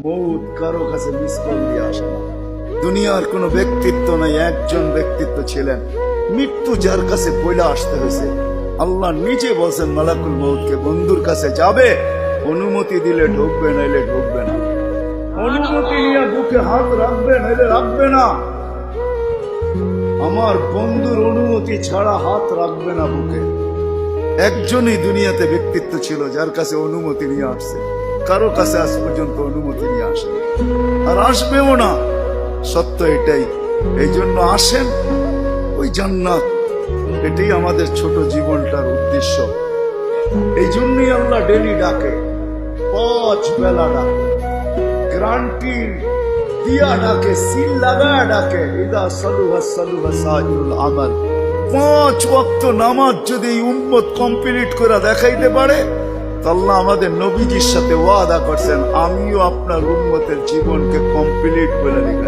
মৌত কারো কাছে মিস কল দিয়ে আসে না। দুনিয়ার কোনো ব্যক্তিত্ব নাই, একজন ব্যক্তিত্ব ছিলেন, মৃত্যু যার কাছে পয়লা আসতে হয়েছে। আল্লাহ নিজে বলছেন মালাকুল মৌতকে, বন্ধুর কাছে যাবে, অনুমতি দিলে ঢুকবে, নাইলে ঢুকবে না। অনুমতি নিয়ে বুকে হাত রাখবে, নাইলে রাখবে না। আমার বন্ধুর অনুমতি ছাড়া হাত রাখবে না বুকে। একজনই দুনিয়াতে ব্যক্তিত্ব ছিল যার কাছে অনুমতি নিয়ে আসছে, কারো কাছে আজ পর্যন্ত অনুমতি নিয়ে আসে আর আসবেও না। সত্য এটাই। এই জন্য আসেন, ওই জান্নাত, এটাই আমাদের ছোট জীবনটার উদ্দেশ্য। এই জন্যই আল্লাহ ডেলি ডাকে, 5 বেলা ডাকে, গ্যারান্টি দিয়া ডাকে, সিল লাগা ডাকে। ইদা সালুহা সালুহা সাইরুল আমাল। 5 ওয়াক্ত নামাজ যদি উম্মত কমপ্লিট করে দেখাইতে পারে, আল্লাহ আমাদের নবীজির সাথে ওয়াদা করছেন, আমিও আপনার উম্মতের জীবনকে কমপ্লিট করে দেখাই।